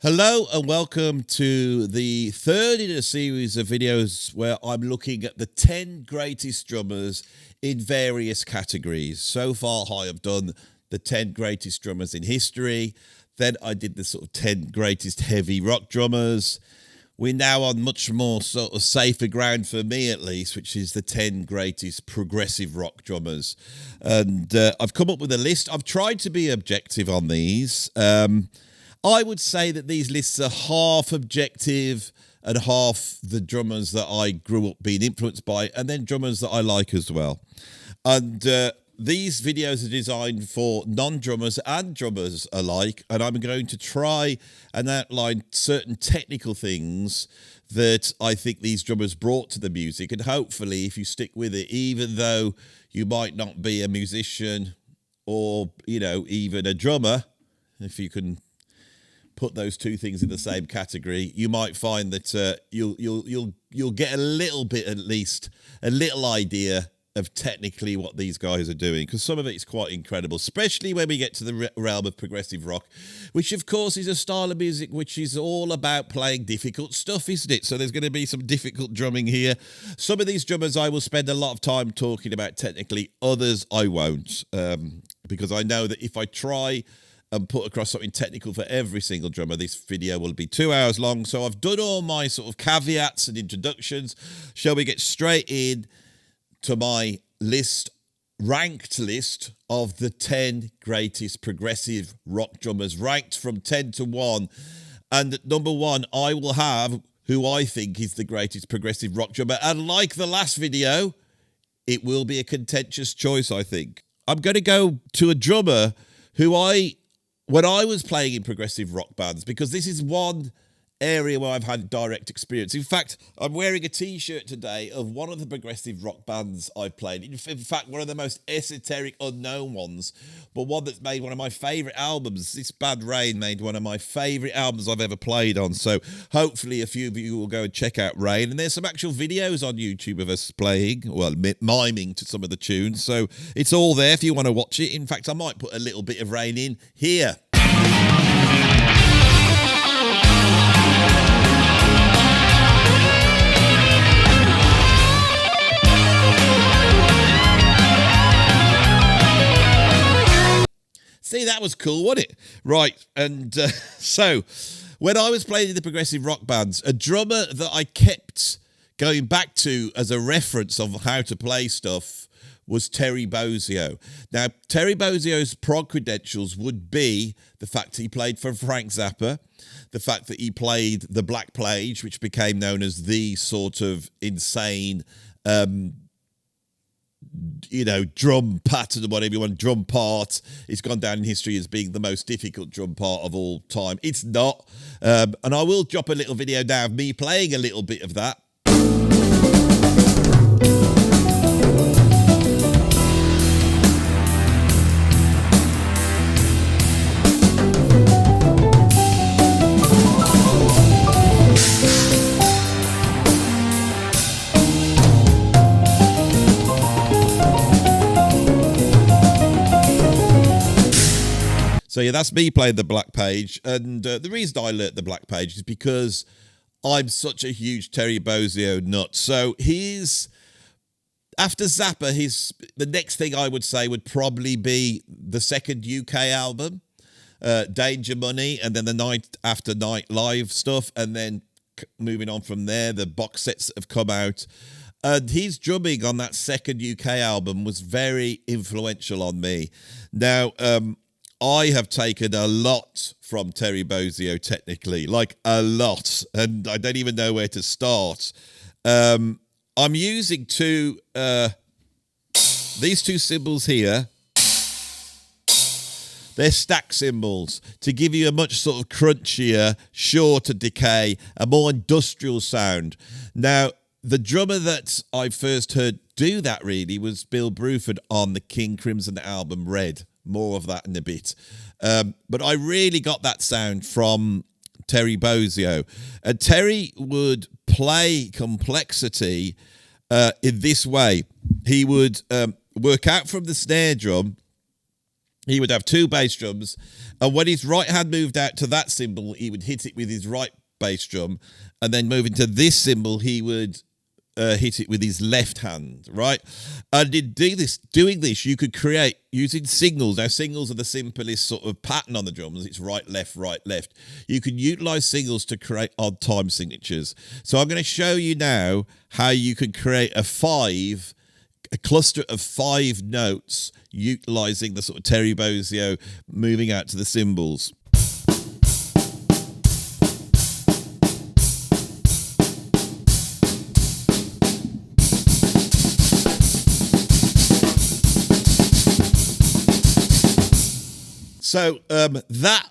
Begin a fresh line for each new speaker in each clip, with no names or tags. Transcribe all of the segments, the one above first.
Hello and welcome to the third in a series of videos where I'm looking at the 10 greatest drummers in various categories. So far, I have done the 10 greatest drummers in history. Then I did the sort of 10 greatest heavy rock drummers. We're now on much more sort of safer ground for me, at least, which is the 10 greatest progressive rock drummers. And I've come up with a list. I've tried to be objective on these. I would say that these lists are half objective and half the drummers that I grew up being influenced by, and then drummers that I like as well. And these videos are designed for non-drummers and drummers alike, and I'm going to try and outline certain technical things that I think these drummers brought to the music. And hopefully, if you stick with it, even though you might not be a musician or, you know, even a drummer, if you can put those two things in the same category, you might find that you'll get a little bit, at least a little idea of technically what these guys are doing, because some of it is quite incredible, especially when we get to the realm of progressive rock, which of course is a style of music which is all about playing difficult stuff, isn't it? So there's going to be some difficult drumming here. Some of these drummers I will spend a lot of time talking about technically, others I won't, because I know that if I try and put across something technical for every single drummer, this video will be 2 hours long. So I've done all my sort of caveats and introductions. Shall we get straight in to my list, ranked list of the 10 greatest progressive rock drummers, ranked from 10 to 1. And at number 1, I will have who I think is the greatest progressive rock drummer. And like the last video, it will be a contentious choice, I think. I'm going to go to a drummer who when I was playing in progressive rock bands, because this is one area where I've had direct experience. In fact, I'm wearing a T-shirt today of one of the progressive rock bands I've played. In fact, one of the most esoteric, unknown ones, but one that's made one of my favourite albums. This band Rain made one of my favourite albums I've ever played on. So hopefully a few of you will go and check out Rain. And there's some actual videos on YouTube of us playing, well, miming to some of the tunes. So it's all there if you want to watch it. In fact, I might put a little bit of Rain in here. See, that was cool, wasn't it? Right, and so when I was playing in the progressive rock bands, a drummer that I kept going back to as a reference of how to play stuff was Terry Bozzio. Now, Terry Bozzio's prog credentials would be the fact that he played for Frank Zappa, the fact that he played the Black Plague, which became known as the sort of insane drum pattern or whatever you want, drum part. It's gone down in history as being the most difficult drum part of all time. It's not. And I will drop a little video now of me playing a little bit of that. So yeah, that's me playing the Black Page, and the reason I learnt the Black Page is because I'm such a huge Terry Bozzio nut. So after Zappa, the next thing I would say would probably be the second UK album, Danger Money, and then the Night After Night live stuff, and then moving on from there, the box sets that have come out. And his drumming on that second UK album was very influential on me. Now, I have taken a lot from Terry Bozzio technically, like a lot, and I don't even know where to start. I'm using these two cymbals here. They're stack cymbals to give you a much sort of crunchier, shorter decay, a more industrial sound. Now, the drummer that I first heard do that really was Bill Bruford on the King Crimson album Red. More of that in a bit. But I really got that sound from Terry Bozzio. And Terry would play complexity in this way. He would work out from the snare drum he would have two bass drums, and when his right hand moved out to that cymbal, he would hit it with his right bass drum, and then moving to this cymbal, he would hit it with his left hand, right? And in doing this, you could create using singles. Now, singles are the simplest sort of pattern on the drums. It's right, left, right, left. You can utilize singles to create odd time signatures. So I'm going to show you now how you can create a cluster of 5 notes utilizing the sort of Terry Bozzio moving out to the cymbals. So that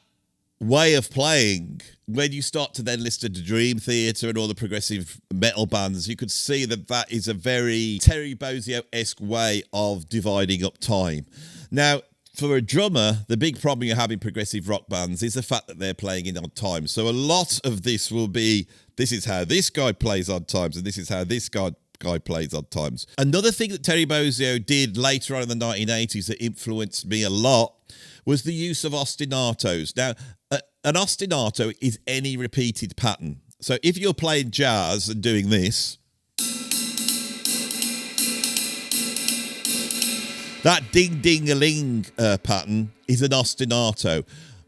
way of playing, when you start to then listen to Dream Theater and all the progressive metal bands, you could see that that is a very Terry Bozzio-esque way of dividing up time. Now, for a drummer, the big problem you have in progressive rock bands is the fact that they're playing in odd times. So a lot of this will be, this is how this guy plays odd times, and this is how this guy plays odd times. Another thing that Terry Bozzio did later on in the 1980s that influenced me a lot was the use of ostinatos. Now, an ostinato is any repeated pattern. So if you're playing jazz and doing this, that ding-ding-a-ling pattern is an ostinato.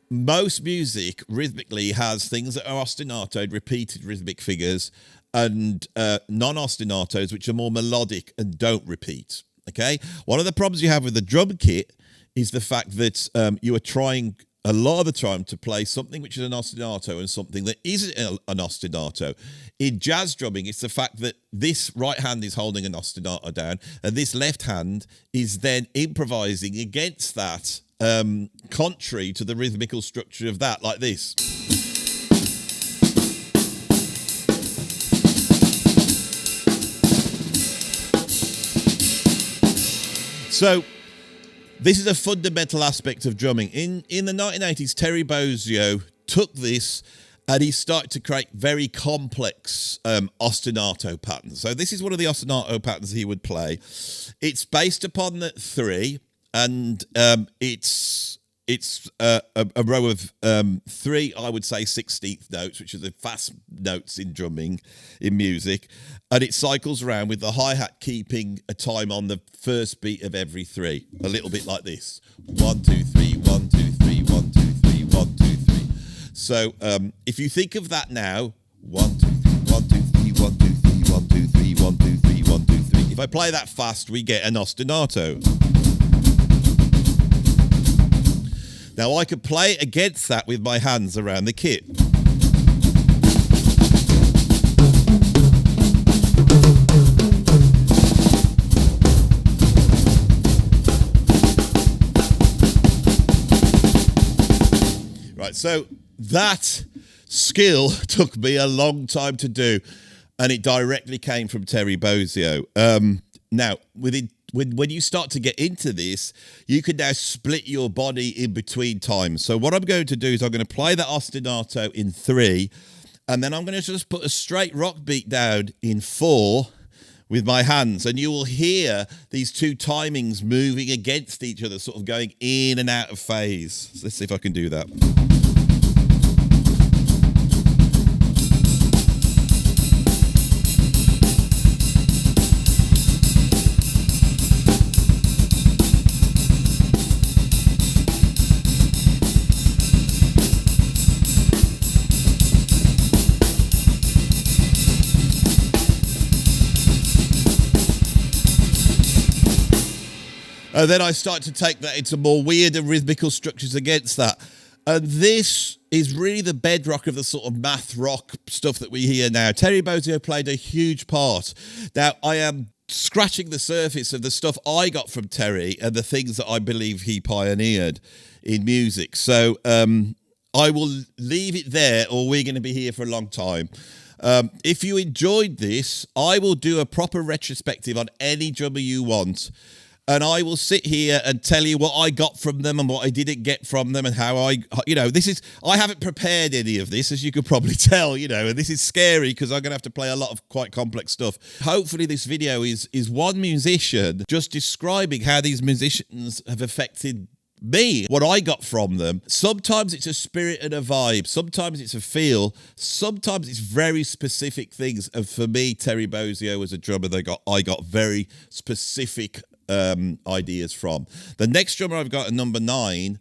Most music rhythmically has things that are ostinatoed, repeated rhythmic figures, and non-ostinatos, which are more melodic and don't repeat. Okay? One of the problems you have with the drum kit is the fact that you are trying a lot of the time to play something which is an ostinato and something that isn't an ostinato. In jazz drumming, it's the fact that this right hand is holding an ostinato down and this left hand is then improvising against that, contrary to the rhythmical structure of that, like this. So this is a fundamental aspect of drumming. In the 1980s, Terry Bozzio took this and he started to create very complex ostinato patterns. So this is one of the ostinato patterns he would play. It's based upon the 3, and it's a row of 3, I would say, 16th notes, which are the fast notes in drumming, in music. And it cycles around with the hi-hat keeping a time on the first beat of every 3. A little bit like this. 1, 2, 3, 1, 2, 3, 1, 2, 3, 1, 2, 3. So if you think of that now, 1, 2, 3, 1, 2, 3, 1, 2, 3, 1, 2, 3, 1, 2, 3, 1, 2, 3. If I play that fast, we get an ostinato. Now, I could play against that with my hands around the kit. Right, so that skill took me a long time to do, and it directly came from Terry Bozzio. Now, when you start to get into this, you can now split your body in between times. So what I'm going to do is I'm going to play that ostinato in 3, and then I'm going to just put a straight rock beat down in 4 with my hands, and you will hear these two timings moving against each other, sort of going in and out of phase. So let's see if I can do that. And then I start to take that into more weird and rhythmical structures against that. And this is really the bedrock of the sort of math rock stuff that we hear now. Terry Bozzio played a huge part. Now, I am scratching the surface of the stuff I got from Terry and the things that I believe he pioneered in music. So I will leave it there, or we're going to be here for a long time. If you enjoyed this, I will do a proper retrospective on any drummer you want. And I will sit here and tell you what I got from them and what I didn't get from them and how I haven't prepared any of this, as you could probably tell, and this is scary because I'm going to have to play a lot of quite complex stuff. Hopefully this video is one musician just describing how these musicians have affected me, what I got from them, sometimes it's a spirit and a vibe, sometimes it's a feel, sometimes it's very specific things. And for me, Terry Bozzio was a drummer I got very specific ideas from. The next drummer I've got at number 9,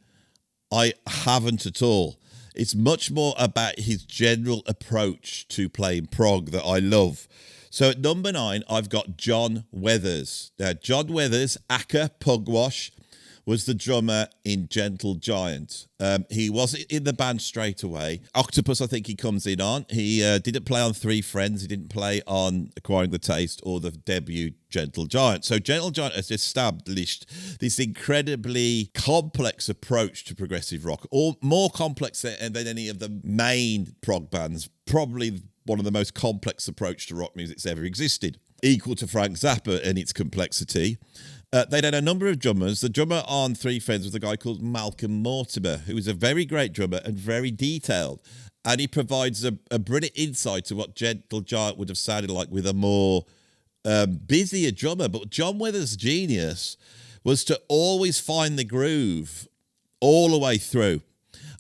I haven't at all. It's much more about his general approach to playing prog that I love. So at number 9, I've got John Weathers. Now, John Weathers, aka Pugwash, was the drummer in Gentle Giant. He wasn't in the band straight away. Octopus, I think he comes in on. He didn't play on Three Friends. He didn't play on Acquiring the Taste or the debut Gentle Giant. So Gentle Giant has established this incredibly complex approach to progressive rock, or more complex than any of the main prog bands. Probably one of the most complex approach to rock music that's ever existed, equal to Frank Zappa in its complexity. They'd had a number of drummers. The drummer on Three Friends was a guy called Malcolm Mortimer, who was a very great drummer and very detailed. And he provides a brilliant insight to what Gentle Giant would have sounded like with a more busier drummer. But John Weathers' genius was to always find the groove all the way through.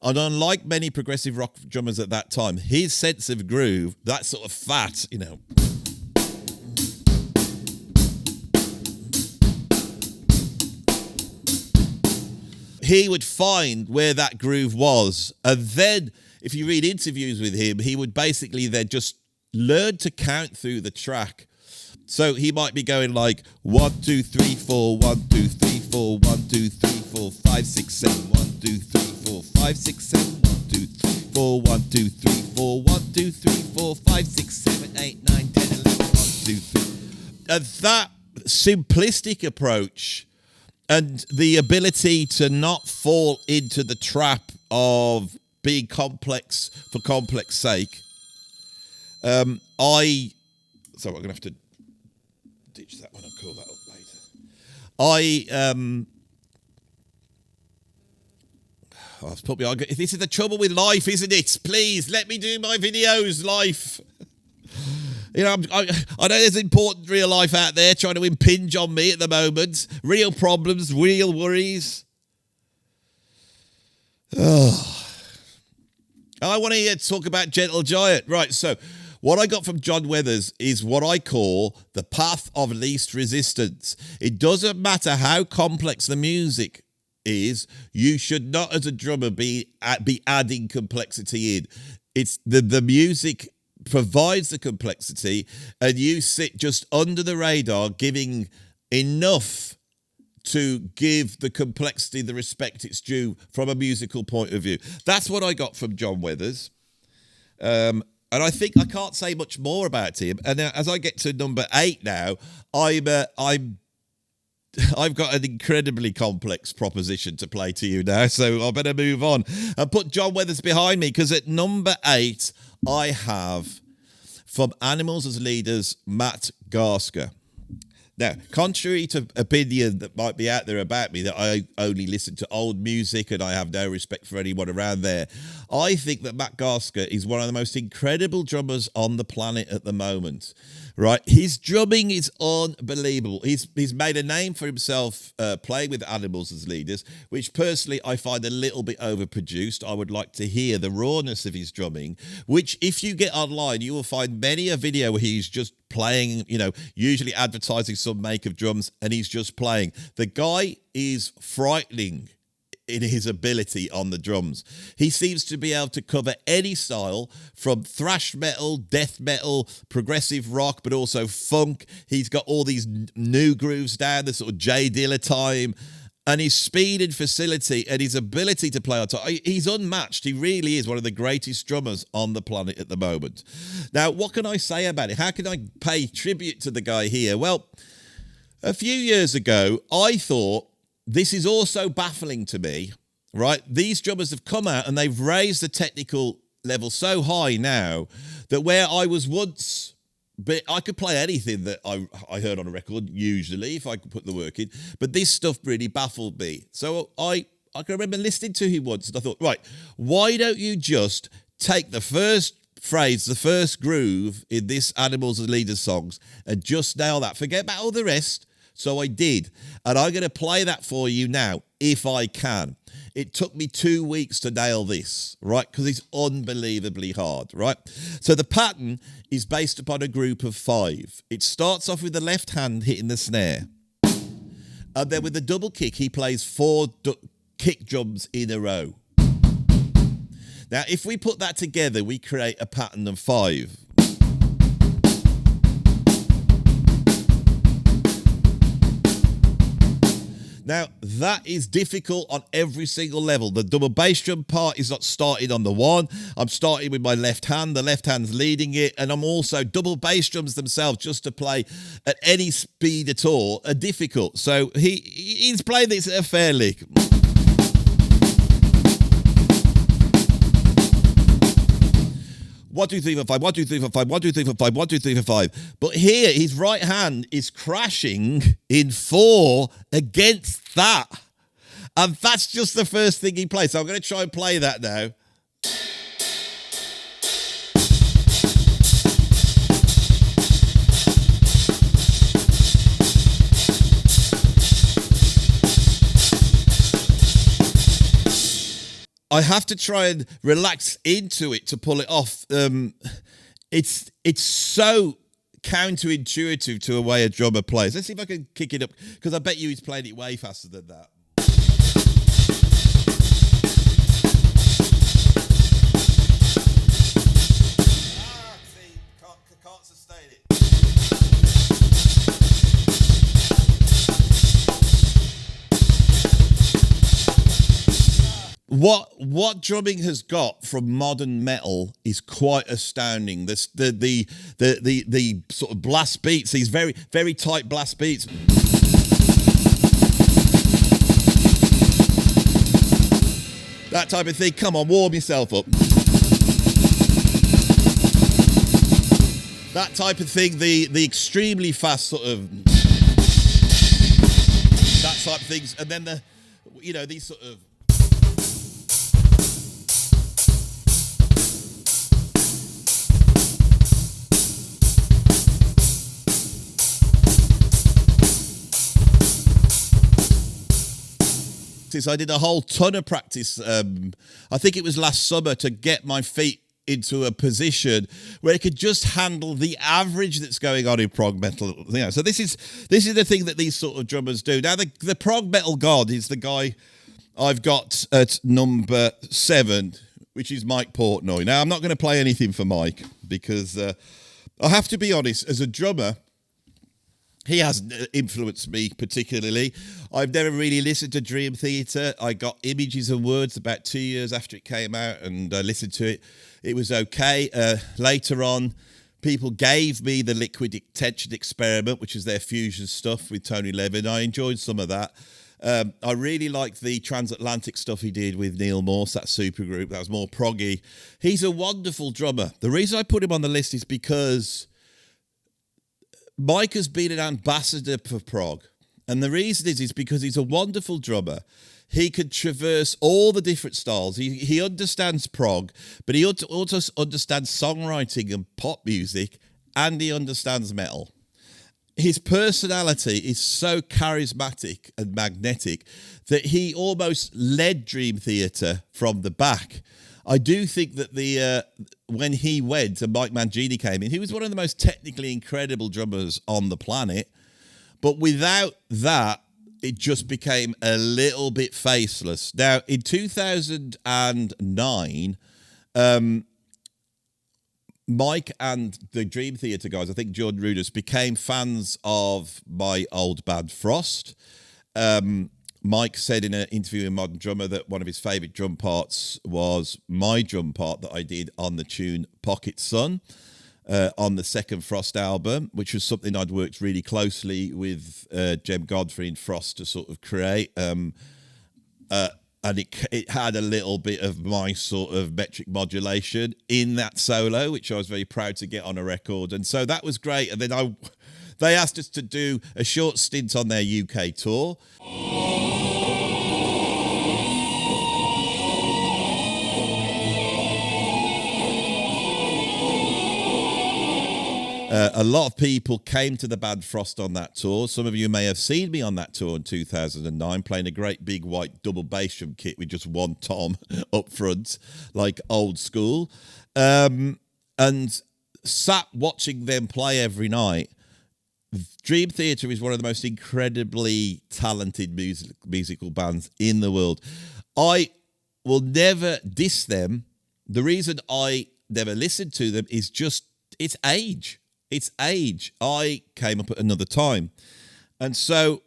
And unlike many progressive rock drummers at that time, his sense of groove, that sort of fat, he would find where that groove was. And then, if you read interviews with him, he would basically then just learn to count through the track. So he might be going like 1, 2, 3, 4, 1, 2, 3, 4, 1, 2, 3, 4, 5, 6, 7, 1, 2, 3, 4, 5, 6, 7, 1, 2, 3, 4, 1, 2, 3, 4, 1, 2, 3, 4, 5, 6, 7, 8, 9, 10, 11, 1, 2, 3. And that simplistic approach and the ability to not fall into the trap of being complex for complex sake. I'm going to have to ditch that one and call that up later. This is the trouble with life, isn't it? Please, let me do my videos, life. I know there's important real life out there trying to impinge on me at the moment. Real problems, real worries. Oh. I want to talk about Gentle Giant. Right, so what I got from John Weathers is what I call the path of least resistance. It doesn't matter how complex the music is, you should not, as a drummer, be adding complexity in. It's the music provides the complexity, and you sit just under the radar, giving enough to give the complexity the respect it's due from a musical point of view. That's what I got from John Weathers. And I think I can't say much more about him. And as I get to number 8 now, I've got an incredibly complex proposition to play to you now, so I better move on and put John Weathers behind me, because at number 8, I have, from Animals as Leaders, Matt Garstka. Now, contrary to opinion that might be out there about me, that I only listen to old music and I have no respect for anyone around there, I think that Matt Garstka is one of the most incredible drummers on the planet at the moment. Right, his drumming is unbelievable. He's made a name for himself playing with Animals as Leaders, which personally I find a little bit overproduced. I would like to hear the rawness of his drumming, which if you get online, you will find many a video where he's just playing, usually advertising some make of drums, and he's just playing. The guy is frightening in his ability on the drums. He seems to be able to cover any style, from thrash metal, death metal, progressive rock, but also funk. He's got all these new grooves down, the sort of J Dilla time, and his speed and facility and his ability to play on top. He's unmatched. He really is one of the greatest drummers on the planet at the moment. Now, what can I say about it? How can I pay tribute to the guy here? Well, a few years ago, I thought, this is also baffling to me, right? These drummers have come out and they've raised the technical level so high now that where I was once, but I could play anything that I heard on a record, usually, if I could put the work in. But this stuff really baffled me. So I can remember listening to him once and I thought, right, why don't you just take the first phrase, the first groove in this Animals as Leaders songs, and just nail that. Forget about all the rest. So I did. And I'm going to play that for you now, if I can. It took me 2 weeks to nail this, right? Because it's unbelievably hard, right? So the pattern is based upon a group of 5. It starts off with the left hand hitting the snare. And then with the double kick, he plays 4 kick drums in a row. Now, if we put that together, we create a pattern of 5. Now, that is difficult on every single level. The double bass drum part is not starting on the 1. I'm starting with my left hand. The left hand's leading it. And I'm also, double bass drums themselves, just to play at any speed at all, are difficult. So he's playing this at a fair lick. 1, 2, 3, 4, 5, 1, 2, 3, 4, 5, 1, 2, 3, 4, 5, 1, 2, 3, 4, 5. But here, his right hand is crashing in 4 against that. And that's just the first thing he plays. So I'm going to try and play that now. I have to try and relax into it to pull it off. It's so counterintuitive to a way a drummer plays. Let's see if I can kick it up, because I bet you he's playing it way faster than that. See, can't sustain it. What drumming has got from modern metal is quite astounding. The sort of blast beats, these very, very tight blast beats. That type of thing. Come on, warm yourself up. That type of thing, the extremely fast sort of, that type of things, and then these sort of, I did a whole ton of practice. I think it was last summer, to get my feet into a position where it could just handle the average that's going on in prog metal. So this is the thing that these sort of drummers do. Now the prog metal god is the guy I've got at number 7, which is Mike Portnoy. Now I'm not going to play anything for Mike, because I have to be honest, as a drummer, he hasn't influenced me particularly. I've never really listened to Dream Theater. I got Images and Words about 2 years after it came out, and I listened to it. It was okay. Later on, people gave me the Liquid Tension Experiment, which is their fusion stuff with Tony Levin. I enjoyed some of that. I really liked the Transatlantic stuff he did with Neil Morse, that supergroup. That was more proggy. He's a wonderful drummer. The reason I put him on the list is because Mike has been an ambassador for prog. And the reason is because he's a wonderful drummer. He could traverse all the different styles. He understands prog, but he also understands songwriting and pop music, and he understands metal. His personality is so charismatic and magnetic that he almost led Dream Theater from the back. I do think that when he went and Mike Mangini came in, he was one of the most technically incredible drummers on the planet. But without that, it just became a little bit faceless. Now, in 2009, Mike and the Dream Theater guys, I think Jordan Rudess, became fans of my old band Frost. Mike said in an interview in Modern Drummer that one of his favourite drum parts was my drum part that I did on the tune Pocket Sun on the second Frost album, which was something I'd worked really closely with Jem Godfrey and Frost to sort of create. And it had a little bit of my sort of metric modulation in that solo, which I was very proud to get on a record. And so that was great. And then they asked us to do a short stint on their UK tour. A lot of people came to the band Frost on that tour. Some of you may have seen me on that tour in 2009, playing a great big white double bass drum kit with just one tom up front, like old school. And sat watching them play every night. Dream Theater is one of the most incredibly talented musical bands in the world. I will never diss them. The reason I never listened to them is just it's age. It's age. I came up at another time. And so,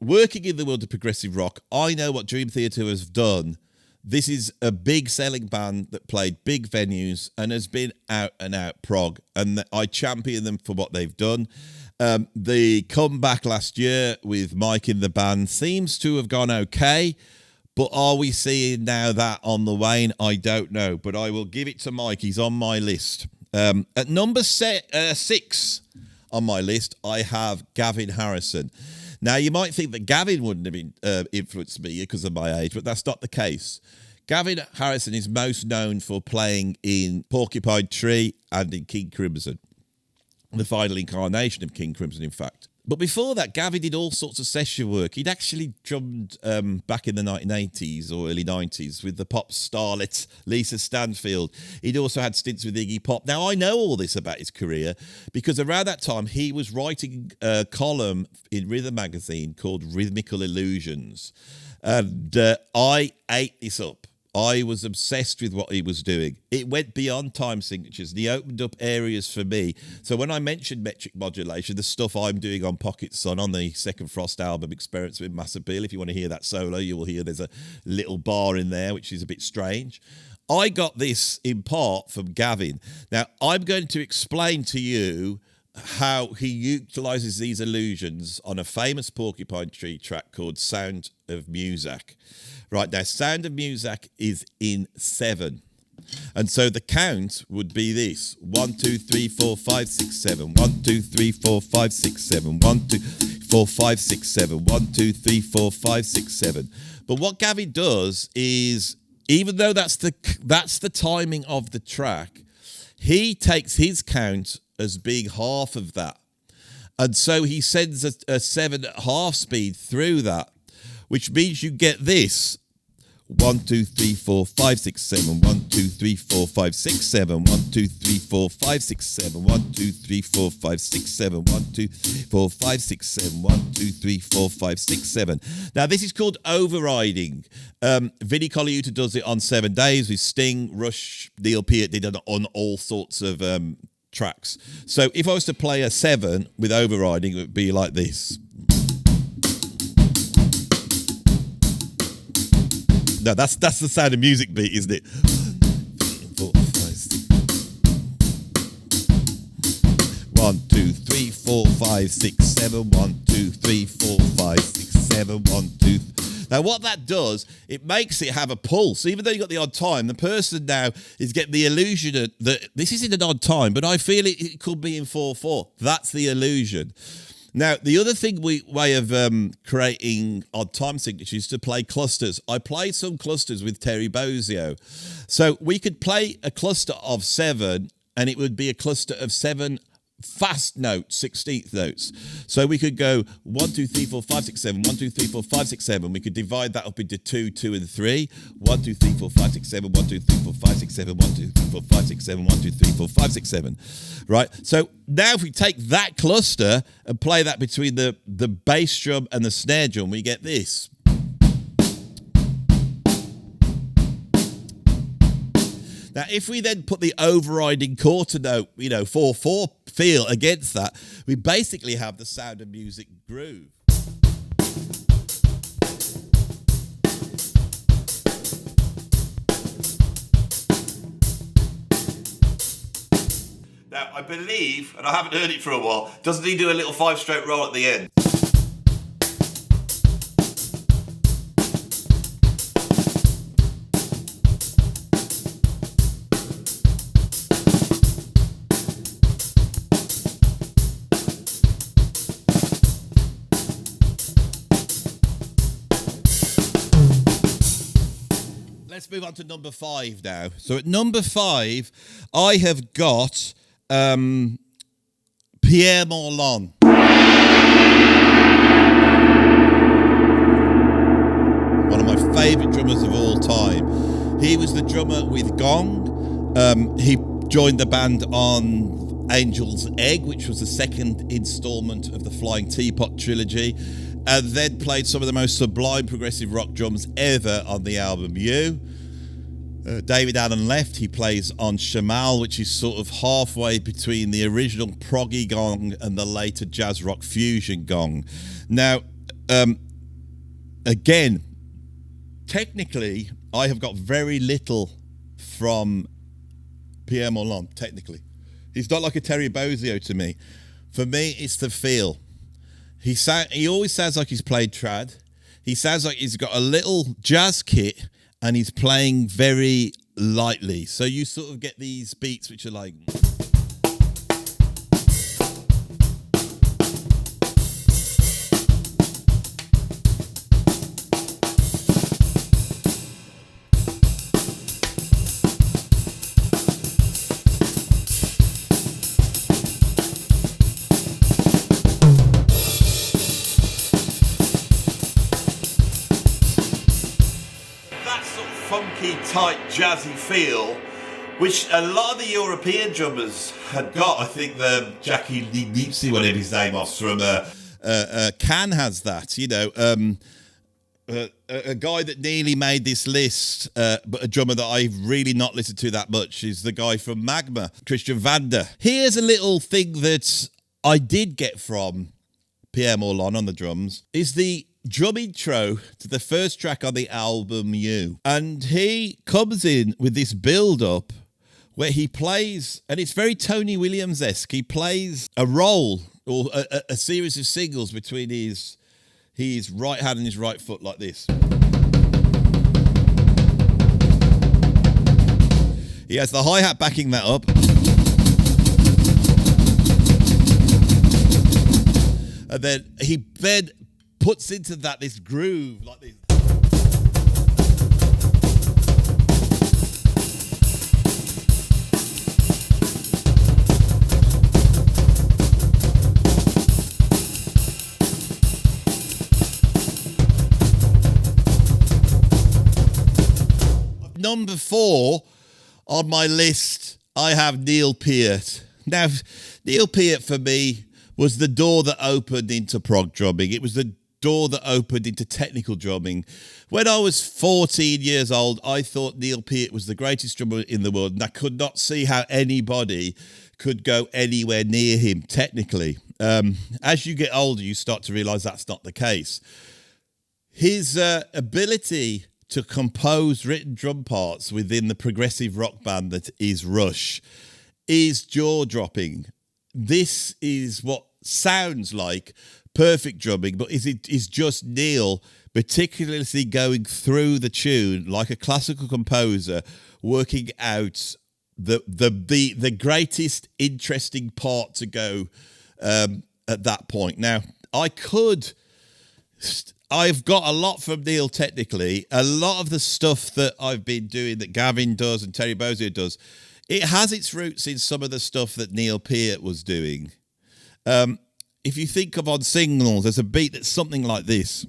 working in the world of progressive rock, I know what Dream Theater has done. This is a big selling band that played big venues and has been out and out prog. And I champion them for what they've done. The comeback last year with Mike in the band seems to have gone okay. But are we seeing now that on the wane? I don't know. But I will give it to Mike. He's on my list. At number 6 on my list, I have Gavin Harrison. Now, you might think that Gavin wouldn't have influenced me because of my age, but that's not the case. Gavin Harrison is most known for playing in Porcupine Tree and in King Crimson, the final incarnation of King Crimson, in fact. But before that, Gavin did all sorts of session work. He'd actually drummed back in the 1980s or early 90s with the pop starlet Lisa Stanfield. He'd also had stints with Iggy Pop. Now, I know all this about his career because around that time, he was writing a column in Rhythm magazine called Rhythmical Illusions. And I ate this up. I was obsessed with what he was doing. It went beyond time signatures. And he opened up areas for me. So when I mentioned metric modulation, the stuff I'm doing on Pocket Sun on the second Frost album, Experiments with Mass Appeal, if you want to hear that solo, you will hear there's a little bar in there, which is a bit strange. I got this in part from Gavin. Now, I'm going to explain to you how he utilizes these illusions on a famous Porcupine Tree track called Sound of Muzak. Right, now, Sound of Muzak is in 7. And so the count would be this. 1, 2, 3, 4, 5, 6, 7. 1, 2, 3, 4, 5, 6, 7. 1, 2, 4, 5, 6, 7. 1, 2, 3, 4, 5, 6, 7. But what Gavin does is, even though that's the timing of the track, he takes his count as being half of that. And so he sends a 7.5 speed through that, which means you get this. 1, 2, 3, 4, 5, 6, 7. 1, 2, 3, 4, 5, 6, 7. 1, 2, 3, 4, 5, 6, 7. 1, 2, 3, 4, 5, 6, 7. 1, 2, 4, 5, 6, 7. 1, 2, 3, 4, 5, 6, 7. Now, this is called overriding. Vinnie Colaiuta does it on 7 Days with Sting, Rush, Neil Peart did it on all sorts of tracks. So if I was to play a 7 with overriding, it would be like this. No, that's the Sound of Music beat, isn't it? 4, 5, 6. 1, 2, 3, 4, 5, 6, 7. 1, 2, 3, 4, 5, 6, 7. 1, 2. Now, what that does, it makes it have a pulse. Even though you got the odd time, the person now is getting the illusion that this is in an odd time, but I feel it could be in 4/4. That's the illusion. Now, the other way of creating odd time signatures is to play clusters. I played some clusters with Terry Bozzio. So we could play a cluster of 7, and it would be a cluster of 7 fast notes, 16th notes. So we could go 1, 2, 3, 4, 5, 6, 7, 1, 2, 3, 4, 5, 6, 7. We could divide that up into 2, 2, and 3. 1, 2, 3, 4, 5, 6, 7, 1, 2, 3, 4, 5, 6, 7, 1, 2, 3, 4, 5, 6, 7, 1, 2, 3, 4, 5, 6, 7. Right? So now if we take that cluster and play that between the bass drum and the snare drum, we get this. Now, if we then put the overriding quarter note, 4/4 feel against that, we basically have the Sound of Music groove. Now, I believe, and I haven't heard it for a while, doesn't he do a little 5-stroke roll at the end? Let's move on to number 5 now. So at number 5, I have got Pierre Moerlen. One of my favourite drummers of all time. He was the drummer with Gong. He joined the band on Angel's Egg, which was the second instalment of the Flying Teapot trilogy, and then played some of the most sublime progressive rock drums ever on the album You. David Allen left. He plays on Shamal, which is sort of halfway between the original proggy gong and the later jazz rock fusion gong. Now, again, technically, I have got very little from Pierre Moerlen, technically. He's not like a Terry Bozzio to me. For me, it's the feel. He always sounds like he's played trad. He sounds like he's got a little jazz kit and he's playing very lightly. So you sort of get these beats which are like... funky, tight, jazzy feel, which a lot of the European drummers had got. I think the Jackie Nipsey, whatever his name was, from Cannes has that, you know. A guy that nearly made this list, but a drummer that I've really not listened to that much, is the guy from Magma, Christian Vander. Here's a little thing that I did get from Pierre Moerlen on the drums, is the drum intro to the first track on the album You. And he comes in with this build-up where he plays, and it's very Tony Williams-esque, he plays a roll or a series of singles between his right hand and his right foot like this. He has the hi-hat backing that up. And then he puts into that this groove like this. Number 4 on my list, I have Neil Peart. Now, Neil Peart for me was the door that opened into prog drumming. It was the door that opened into technical drumming. When I was 14 years old, I thought Neil Peart was the greatest drummer in the world, and I could not see how anybody could go anywhere near him technically. As you get older, you start to realise that's not the case. His ability to compose written drum parts within the progressive rock band that is Rush is jaw-dropping. This is what sounds like perfect drumming, but is just Neil particularly going through the tune like a classical composer, working out the greatest interesting part to go at that point. Now, I've got a lot from Neil technically. A lot of the stuff that I've been doing that Gavin does and Terry Bozzio does, it has its roots in some of the stuff that Neil Peart was doing. If you think of On Signals, there's a beat that's something like this.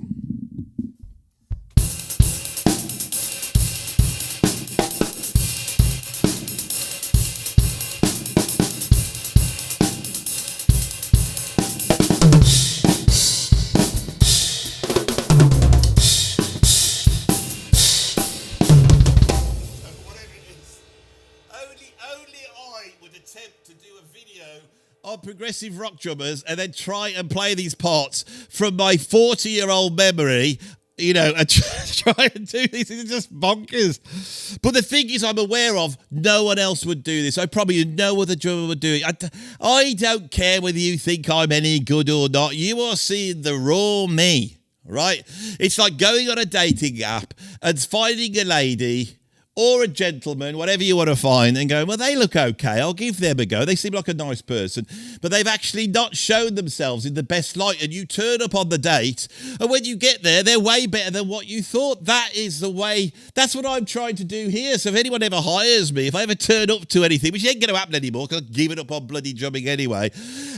On progressive rock drummers and then try and play these parts from my 40-year-old memory, you know, and try and do this. It's just bonkers. But the thing is, I'm aware of no one else would do this. I probably no other drummer would do it. I don't care whether you think I'm any good or not. You are seeing the raw me, right? It's like going on a dating app and finding a lady or a gentleman, whatever you want to find, and go, well, they look okay, I'll give them a go. They seem like a nice person. But they've actually not shown themselves in the best light, and you turn up on the date, and when you get there, they're way better than what you thought. That is the way, that's what I'm trying to do here. So if anyone ever hires me, if I ever turn up to anything, which ain't going to happen anymore, because I've given up on bloody drumming anyway,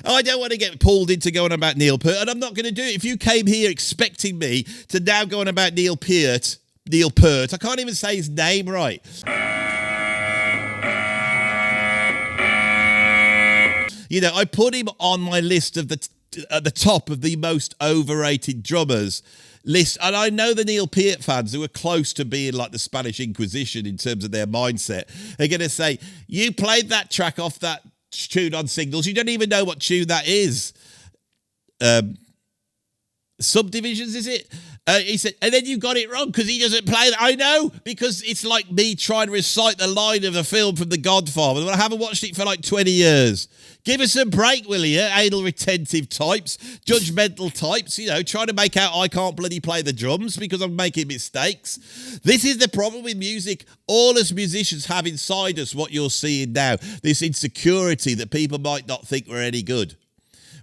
I don't want to get pulled into going about Neil Peart, and I'm not going to do it. If you came here expecting me to now go on about Neil Peart, I can't even say his name right. You know, I put him on my list of at the top of the most overrated drummers list. And I know the Neil Peart fans who are close to being like the Spanish Inquisition in terms of their mindset are going to say, you played that track off that tune on Signals. You don't even know what tune that is. Subdivisions, is it? He said, and then you got it wrong because he doesn't play that. I know, because it's like me trying to recite the line of a film from The Godfather. I haven't watched it for like 20 years. Give us a break, will you? Anal retentive types, judgmental types, you know, trying to make out I can't bloody play the drums because I'm making mistakes. This is the problem with music. All us musicians have inside us what you're seeing now, this insecurity that people might not think we're any good.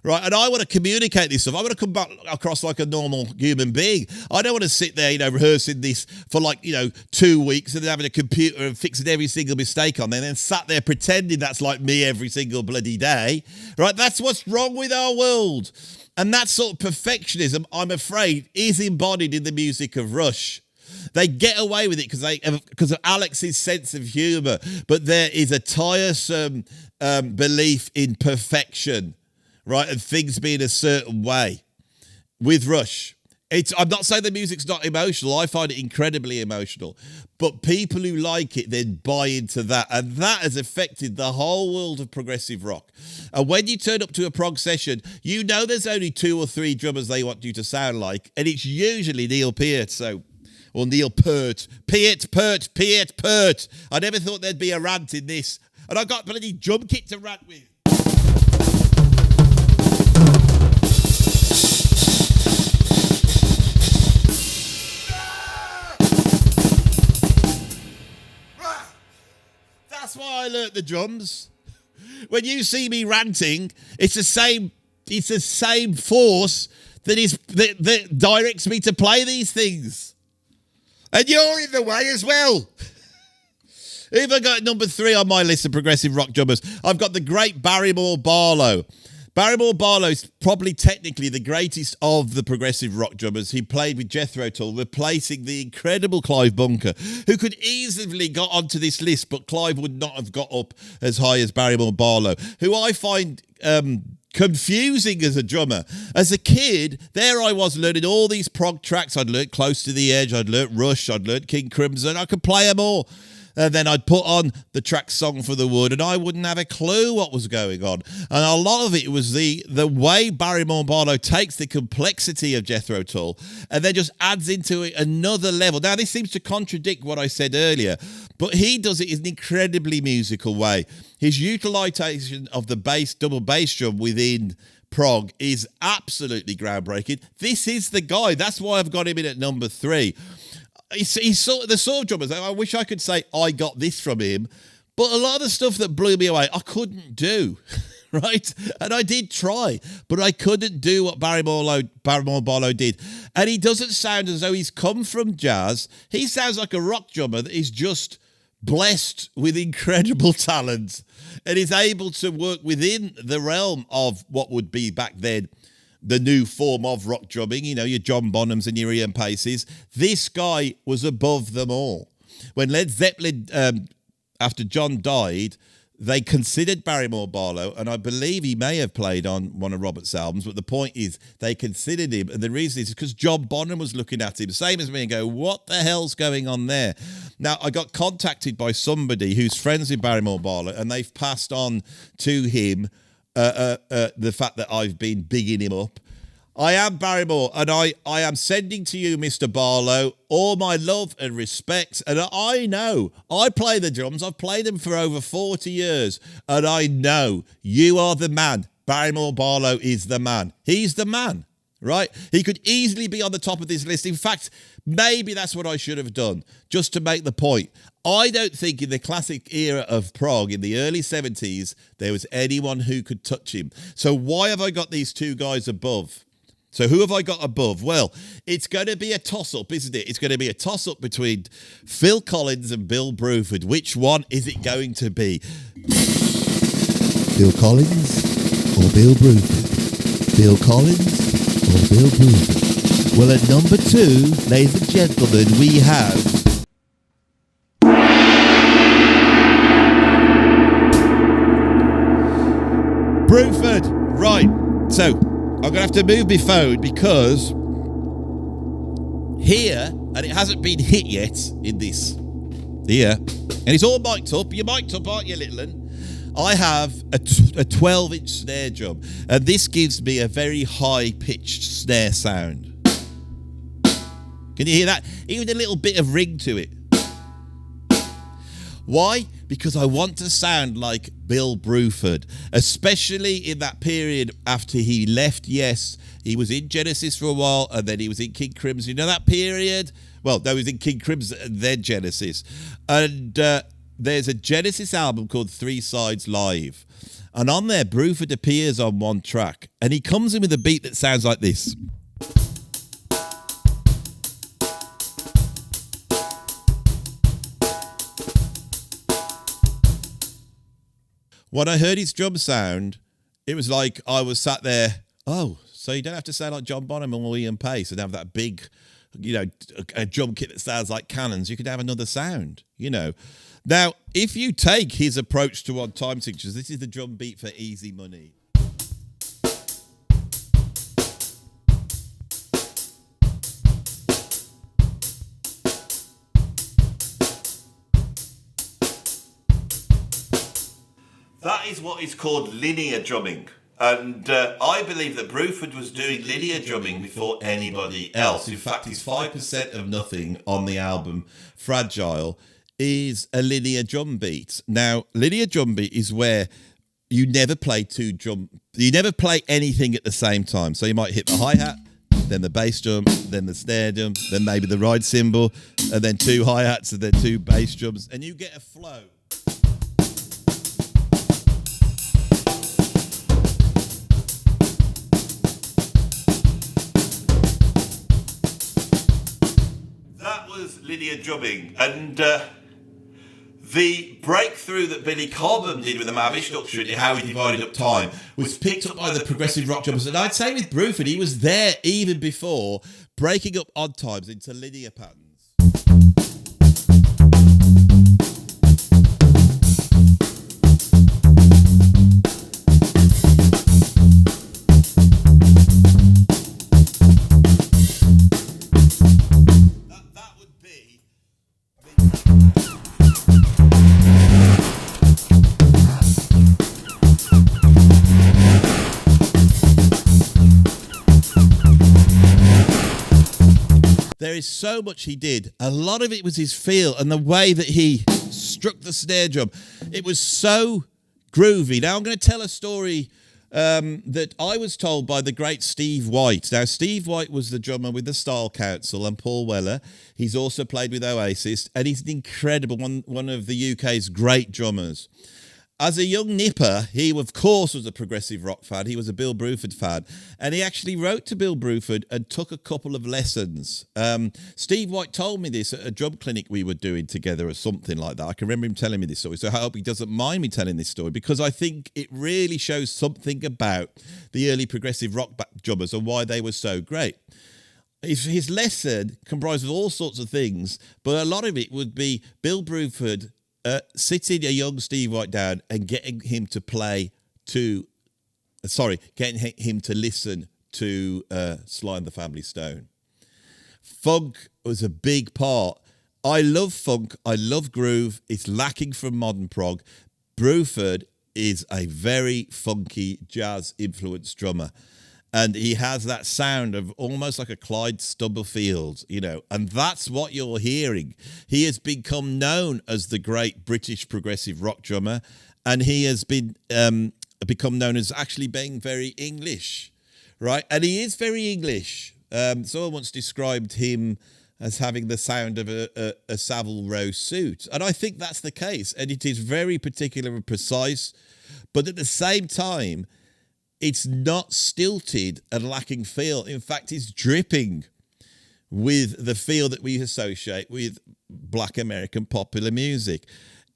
Right, and I want to communicate this stuff. I want to come back across like a normal human being. I don't want to sit there, you know, rehearsing this for like, 2 weeks and then having a computer and fixing every single mistake on there and then sat there pretending that's like me every single bloody day. Right, that's what's wrong with our world. And that sort of perfectionism, I'm afraid, is embodied in the music of Rush. They get away with it because of Alex's sense of humour, but there is a tiresome belief in perfection. Right, and things being a certain way with Rush. I'm not saying the music's not emotional. I find it incredibly emotional. But people who like it then buy into that. And that has affected the whole world of progressive rock. And when you turn up to a prog session, you know there's only 2 or 3 drummers they want you to sound like. And it's usually Neil Peart. Or Neil Peart. Peart. I never thought there'd be a rant in this. And I got bloody drum kit to rant with. That's why I learnt the drums. When you see me ranting, it's the same force that directs me to play these things. And you're in the way as well. If I got number 3 on my list of progressive rock drummers, I've got the great Barriemore Barlow. Barriemore Barlow is probably technically the greatest of the progressive rock drummers. He played with Jethro Tull, replacing the incredible Clive Bunker, who could easily got onto this list, but Clive would not have got up as high as Barriemore Barlow, who I find confusing as a drummer. As a kid, there I was learning all these prog tracks. I'd learnt Close to the Edge, I'd learnt Rush, I'd learnt King Crimson. I could play them all. And then I'd put on the track Song for the Wood and I wouldn't have a clue what was going on. And a lot of it was the way Barriemore Barlow takes the complexity of Jethro Tull and then just adds into it another level. Now, this seems to contradict what I said earlier, but he does it in an incredibly musical way. His utilisation of the double bass drum within prog is absolutely groundbreaking. This is the guy. That's why I've got him in at number 3. He's the sort of drummers, I wish I could say I got this from him, but a lot of the stuff that blew me away, I couldn't do, right? And I did try, but I couldn't do what Barriemore Barlow did. And he doesn't sound as though he's come from jazz. He sounds like a rock drummer that is just blessed with incredible talent and is able to work within the realm of what would be back then the new form of rock drumming, your John Bonhams and your Ian Paces. This guy was above them all. When Led Zeppelin, after John died, they considered Barriemore Barlow, and I believe he may have played on one of Robert's albums, but the point is they considered him, and the reason is because John Bonham was looking at him, same as me, and go, what the hell's going on there? Now, I got contacted by somebody who's friends with Barriemore Barlow, and they've passed on to him the fact that I've been bigging him up. I am Barriemore, and I am sending to you, Mr. Barlow, all my love and respect. And I know, I play the drums. I've played them for over 40 years, and I know you are the man. Barriemore Barlow is the man. He's the man. right? He could easily be on the top of this list. In fact, maybe that's what I should have done, just to make the point. I don't think in the classic era of prog in the early 70s, there was anyone who could touch him. So why have I got these two guys above? So who have I got above? Well, it's going to be a toss-up, isn't it? It's going to be a toss-up between Phil Collins and Bill Bruford. Which one is it going to be? Phil Collins or Bill Bruford? Phil Collins or Bill Bruford? Well, at number 2, ladies and gentlemen, we have... Bruford. Right. So, I'm going to have to move my phone because here, and it hasn't been hit yet in this, here, and it's all mic'd up. You're mic'd up, aren't you, little one? I have a 12-inch snare drum, and this gives me a very high-pitched snare sound. Can you hear that? Even a little bit of ring to it. Why? Because I want to sound like Bill Bruford, especially in that period after he left Yes. He was in Genesis for a while, and then he was in King Crimson. You know that period? Well, no, he was in King Crimson and then Genesis. And there's a Genesis album called 3 Sides Live. And on there, Bruford appears on one track, and he comes in with a beat that sounds like this. When I heard his drum sound, it was like I was sat there, oh, so you don't have to sound like John Bonham or Ian Pace and have that big, a drum kit that sounds like cannons. You could have another sound, Now, if you take his approach to odd time signatures, this is the drum beat for Easy Money. That is what is called linear drumming. And I believe that Bruford was doing linear drumming before anybody else. In fact, his 5% of Nothing on the album Fragile is a linear drum beat. Now, linear drum beat is where you never play you never play anything at the same time. So you might hit the hi-hat, then the bass drum, then the snare drum, then maybe the ride cymbal, and then 2 hi-hats and then 2 bass drums, and you get a flow. Linear drumming, and the breakthrough that Billy Cobham did with the Mavish structure and how he divided up time was picked up by the progressive rock drummers. And I'd say with Bruford, he was there even before breaking up odd times into linear patterns. There is so much he did. A lot of it was his feel and the way that he struck the snare drum. It was so groovy. Now I'm going to tell a story that I was told by the great Steve White. Now, Steve White was the drummer with the Style Council and Paul Weller. He's also played with Oasis, and he's an incredible one of the UK's great drummers. As a young nipper, he, of course, was a progressive rock fan. He was a Bill Bruford fan. And he actually wrote to Bill Bruford and took a couple of lessons. Steve White told me this at a drum clinic we were doing together or something like that. I can remember him telling me this story. So I hope he doesn't mind me telling this story, because I think it really shows something about the early progressive rock drummers and why they were so great. His lesson comprised of all sorts of things, but a lot of it would be Bill Bruford sitting a young Steve White down and getting him to listen to Sly and the Family Stone. Funk was a big part. I love funk. I love groove. It's lacking from modern prog. Bruford is a very funky jazz-influenced drummer. And he has that sound of almost like a Clyde Stubblefield, and that's what you're hearing. He has become known as the great British progressive rock drummer, and he has been become known as actually being very English, right? And he is very English. Someone once described him as having the sound of a Savile Row suit. And I think that's the case. And it is very particular and precise. But at the same time, it's not stilted and lacking feel. In fact, it's dripping with the feel that we associate with Black American popular music.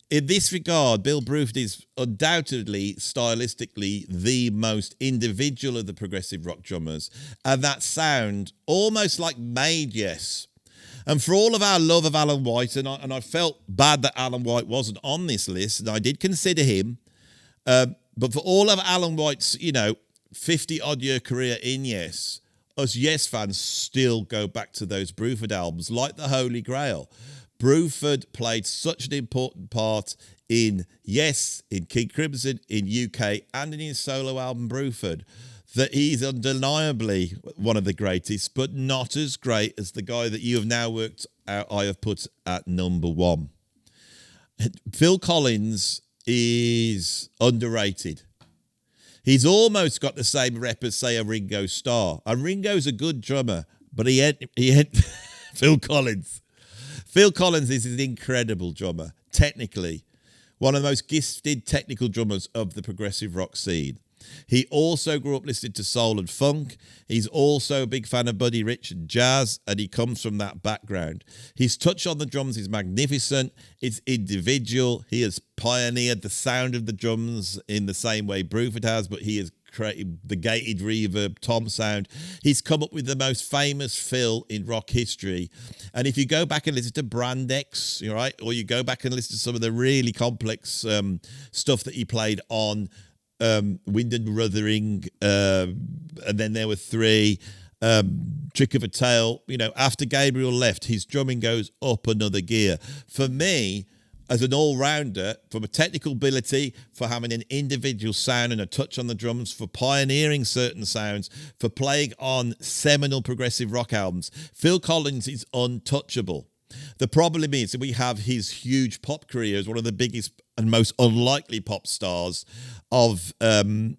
In this regard, Bill Bruford is undoubtedly, stylistically, the most individual of the progressive rock drummers. And that sound, almost like made, yes. And for all of our love of Alan White, and I felt bad that Alan White wasn't on this list, and I did consider him, but for all of Alan White's, 50-odd year career in Yes, us Yes fans still go back to those Bruford albums like the Holy Grail. Bruford played such an important part in Yes, in King Crimson, in UK, and in his solo album Bruford, that he's undeniably one of the greatest, but not as great as the guy that you have now worked out I have put at number 1. Phil Collins is underrated. He's almost got the same rep as, say, a Ringo Starr. And Ringo's a good drummer, but he ain't Phil Collins. Phil Collins is an incredible drummer, technically. One of the most gifted technical drummers of the progressive rock scene. He also grew up listening to soul and funk. He's also a big fan of Buddy Rich and jazz, and he comes from that background. His touch on the drums is magnificent. It's individual. He has pioneered the sound of the drums in the same way Bruford has, but he has created the gated reverb tom sound. He's come up with the most famous fill in rock history. And if you go back and listen to Brand X, right, or you go back and listen to some of the really complex stuff that he played on Wind and Ruthering, and then there were 3, Trick of a Tale. After Gabriel left, his drumming goes up another gear. For me, as an all-rounder, from a technical ability, for having an individual sound and a touch on the drums, for pioneering certain sounds, for playing on seminal progressive rock albums, Phil Collins is untouchable. The problem is that we have his huge pop career as one of the biggest and most unlikely pop stars of the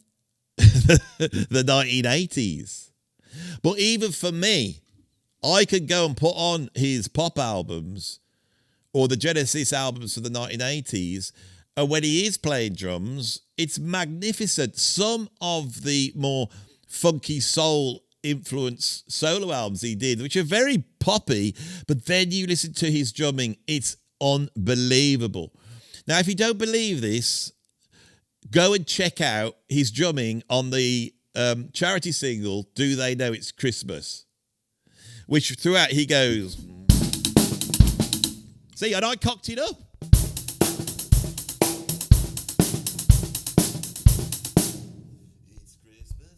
1980s. But even for me, I could go and put on his pop albums or the Genesis albums for the 1980s, and when he is playing drums, it's magnificent. Some of the more funky soul influence solo albums he did, which are very poppy, but then you listen to his drumming, it's unbelievable. Now, if you don't believe this, go and check out his drumming on the charity single, Do They Know It's Christmas? Which throughout he goes... See, and I cocked it up. It's Christmas.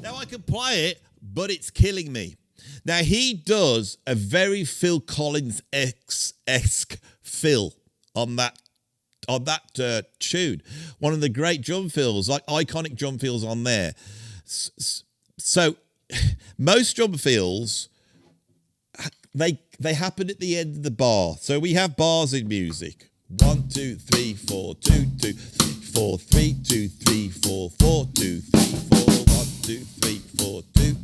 Now I can play it, but it's killing me. Now he does a very Phil Collins-esque fill on that tune. One of the great drum fills, like iconic drum fills on there. So most drum fills, they happen at the end of the bar. So we have bars in music. 1, 2, 3, 4, 2, 2, 3, 4, 3, 2, 3, 4, 4, 2, 3, 4, 1, 2, 3, 4, 2,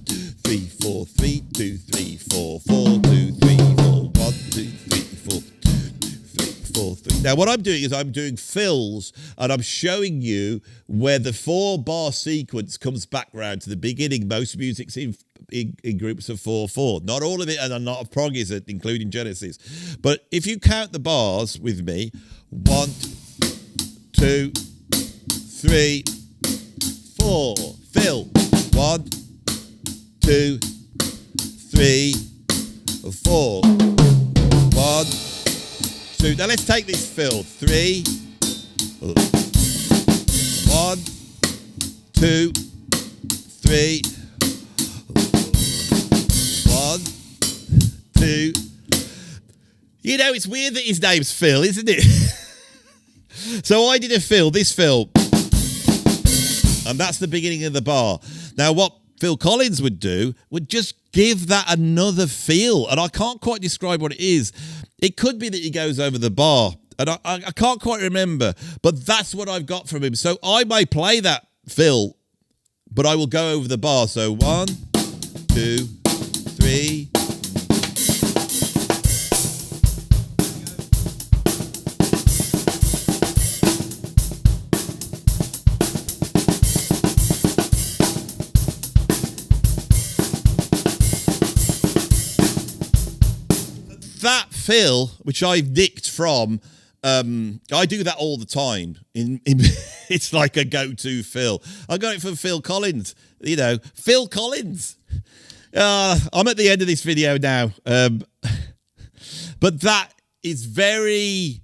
3, 4, 3, 2, 3, 4, 4, 2, 3, 4, 1, 2, 3, 4, 4, 3. Now what I'm doing is I'm doing fills, and I'm showing you where the 4-bar sequence comes back round to the beginning. Most music's in groups of 4/4. Not all of it, and a lot of prog is it, including Genesis. But if you count the bars with me, 1, 2, 3, 4. Fill. 1, 2, 3, 4. 1, 2. Now let's take this fill. 3. 1, 2, 3. 1, 2. It's weird that his name's Phil, isn't it? So I did a fill, this fill. And that's the beginning of the bar. Now what Phil Collins would do would just give that another feel. And I can't quite describe what it is. It could be that he goes over the bar And I can't quite remember, but that's what I've got from him. So I may play that fill, but I will go over the bar. So 1, 2, 3. That fill, which I've nicked from, I do that all the time. It's like a go-to fill. I got it from Phil Collins. You know, Phil Collins. I'm at the end of this video now. But that is very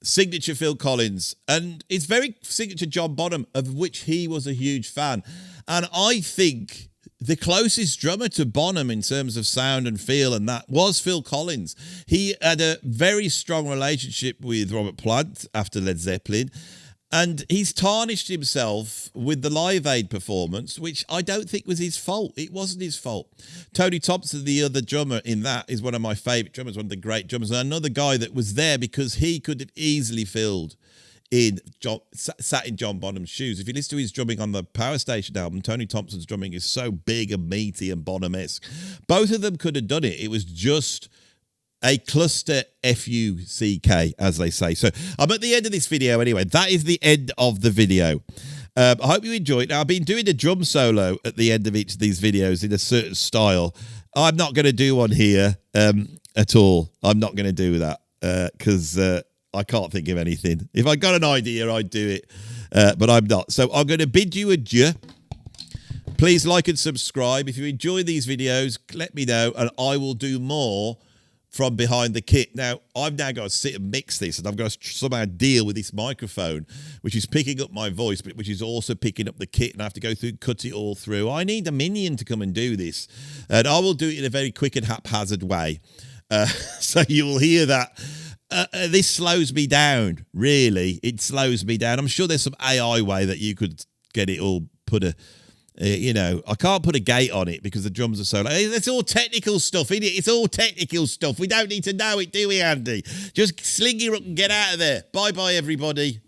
signature Phil Collins. And it's very signature John Bonham, of which he was a huge fan. And I think the closest drummer to Bonham in terms of sound and feel and that was Phil Collins. He had a very strong relationship with Robert Plant after Led Zeppelin, and he's tarnished himself with the Live Aid performance, which I don't think was his fault. It wasn't his fault. Tony Thompson, the other drummer in that, is one of my favourite drummers, one of the great drummers, and another guy that was there because he could have easily sat in John Bonham's shoes. If you listen to his drumming on the Power Station album, Tony Thompson's drumming is so big and meaty and Bonham-esque. Both of them could have done it. It was just a cluster F-U-C-K, as they say. So I'm at the end of this video anyway. That is the end of the video. I hope you enjoyed. Now, I've been doing a drum solo at the end of each of these videos in a certain style. I'm not going to do one here at all. I'm not going to do that because I can't think of anything. If I got an idea, I'd do it, but I'm not. So I'm going to bid you adieu. Please like and subscribe. If you enjoy these videos, let me know, and I will do more from behind the kit. Now, I've now got to sit and mix this, and I've got to somehow deal with this microphone, which is picking up my voice, but which is also picking up the kit, and I have to go through, cut it all through. I need a minion to come and do this, and I will do it in a very quick and haphazard way. So you will hear that. This slows me down, really. It slows me down. I'm sure there's some AI way that you could get it all put I can't put a gate on it because the drums are so loud. It's all technical stuff, isn't it? It's all technical stuff. We don't need to know it, do we, Andy? Just sling your up and get out of there. Bye-bye, everybody.